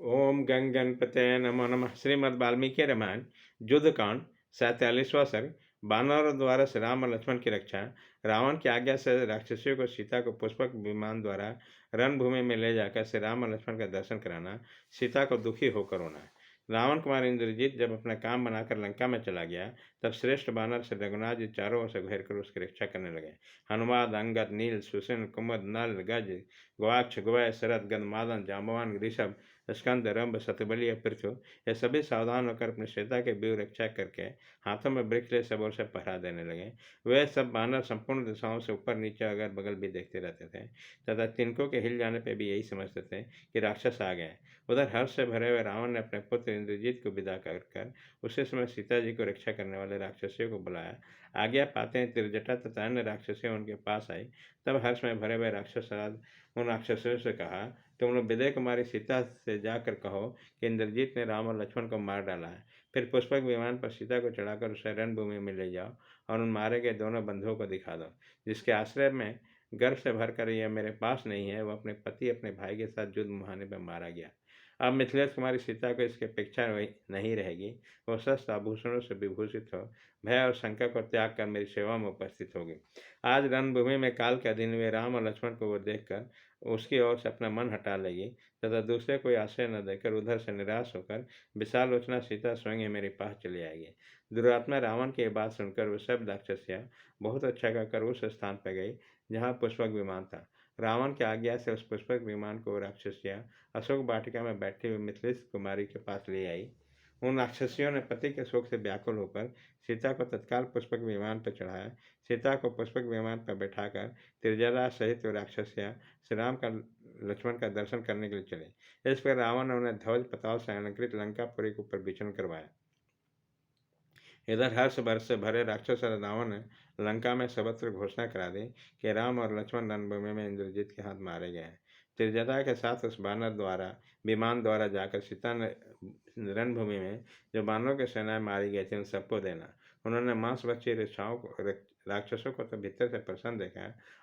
ओम गंग गणपते नमो नमः। श्रीमद् वाल्मीकि रामायण युद्धकांड 47वां सर्ग। वानरों द्वारा श्री राम और लक्ष्मण की रक्षा। रावण की आज्ञा से राक्षसियों को सीता को पुष्पक विमान द्वारा रणभूमि में ले जाकर श्री राम और लक्ष्मण का दर्शन कराना, सीता को दुखी होकर रोना। रावण कुमार इंद्रजीत जब अपना काम बनाकर लंका में चला गया, तब श्रेष्ठ बानर से रघुनाथ जी चारों ओर से घेर कर उसकी रक्षा करने लगे। हनुमान, अंगद, नील, सुसेन, कुमुद, नल, गज, गवाक्ष, गुवय, शरद, गंधमादन, जाम्बवान, ऋषभ, स्कंद, रंभ, शतबली, पृथु, ये सभी सावधान होकर अपनी सीता के व्यू रक्षा करके हाथों में वृक्ष ले सब ओर से पहरा देने लगे। वे सब बानर संपूर्ण दिशाओं से ऊपर नीचे अगल बगल भी देखते रहते थे तथा तिनकों के हिल जाने पर भी यही समझते थे कि राक्षस आ गए। उधर हर्ष से भरे हुए रावण ने अपने पुत्र इंद्रजीत को विदा कर उसी समय सीता जी को रक्षा करने वाले राक्षसियों को बुलाया। आज्ञा पाते हैं त्रिजटा तथा अन्य राक्षसियों उनके पास आई। तब हर्ष में भरे हुए राक्षस उन राक्षसों से कहा, तुम लोग विजय कुमारी सीता से जाकर कहो कि इंद्रजीत ने राम और लक्ष्मण को मार डाला है। फिर पुष्पक विमान पर सीता को चढ़ाकर उसे रणभूमि में ले जाओ और उन मारे गए दोनों बंधुओं को दिखा दो। जिसके आश्रय में गर्व से भरकर यह मेरे पास नहीं है, वह अपने पति अपने भाई के साथ युद्ध मुहाने में मारा गया। अब मिथिलेश कुमारी सीता को इसकी अपेक्षा नहीं रहेगी। वह शस्त्र आभूषणों से विभूषित हो भय और शंका को त्याग कर मेरी सेवा में उपस्थित होगी। आज रणभूमि में काल के अधीन हुए राम और लक्ष्मण को वो देखकर उसकी ओर से अपना मन हटा लेगी तथा दूसरे कोई आश्रय न देकर उधर से निराश होकर विशाल लोचना सीता स्वयं ही मेरे पास चली आएगी। दुरात्मा रावण की बात सुनकर वह सब राक्षसियाँ बहुत अच्छा कहकर उस स्थान पर गई जहाँ पुष्पक विमान था। रावण की आज्ञा से उस पुष्पक विमान को राक्षसियाँ अशोक वाटिका में बैठी हुई मिथिलेश कुमारी के पास ले आई। उन राक्षसियों ने पति के शोक से व्याकुल होकर सीता को तत्काल पुष्पक विमान पर चढ़ाया। सीता को पुष्पक विमान पर बैठाकर त्रिजटा सहित राक्षसियाँ श्री राम का लक्ष्मण का दर्शन करने के लिए चले। इस पर रावण ने उन्हें ध्वज पताल से अलंकृत लंकापुरी के ऊपर विचरण करवाया। इधर हर्ष बरस से भरे राक्षस रावण ने लंका में सर्वत्र घोषणा करा दी कि राम और लक्ष्मण रणभूमि में इंद्रजीत के हाथ मारे गए हैं। त्रिजटा के साथ उस बानर द्वारा विमान द्वारा जाकर सीता ने रणभूमि में जो बानरों की सेनाएं मारी गई थी उन सबको देना। उन्होंने मांस बच्चे राक्षसों को तो भीतर से प्रसन्न देखा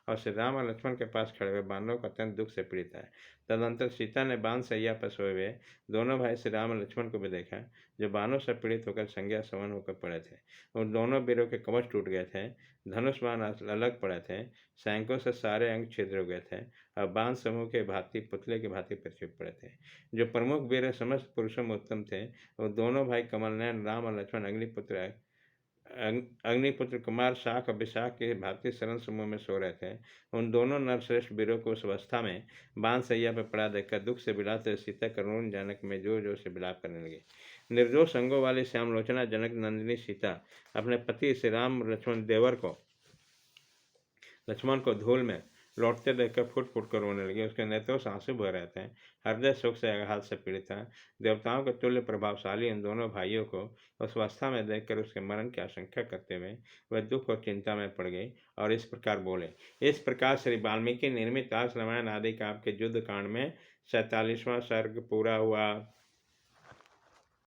और श्री राम और लक्ष्मण के पास खड़े हुए बानरों को अत्यंत दुख से पीड़ित है। तदंतर सीता ने बाण सैया पर सोए हुए दोनों भाई श्री राम और लक्ष्मण को भी देखा, जो बाणों से पीड़ित होकर संज्ञा सवन होकर पड़े थे। उन दोनों वीरों के कवच टूट गए थे, धनुष बाण अलग पड़े थे, सैनिकों से सारे अंग छिद्र हो गए थे और बाण समूह के भांति पुतले के भांति पृथ्वी पड़े थे। जो प्रमुख वीर समस्त पुरुषों में उत्तम थे, वो दोनों भाई कमलनयन राम और लक्ष्मण अग्निपुत्र कुमार शाख और विशाख के भांति शरण समूह में सो रहे थे। उन दोनों नरश्रेष्ठ वीरों को उस अवस्था में बाण सैया पर पड़ा देखकर दुख से बिलाते सीता करुण जनक में जोर जोर से बिलाप करने लगे। निर्दोष अंगों वाली श्यामलोचना जनक नंदिनी सीता अपने पति श्री राम लक्ष्मण को धूल में लौटते देखकर फुट फुट कर रोने लगे। उसके नेत्रों से आंसू बह रहे थे, हृदय शोक से आघात से पीड़ित था। देवताओं के तुल्य प्रभावशाली इन दोनों भाइयों को उस अवस्था में देखकर उसके मरण की आशंका करते हुए वह दुख और चिंता में पड़ गई और इस प्रकार बोले। इस प्रकार श्री वाल्मीकि निर्मित आस रामायण आदि काव्य के युद्ध कांड में 47वां सर्ग पूरा हुआ।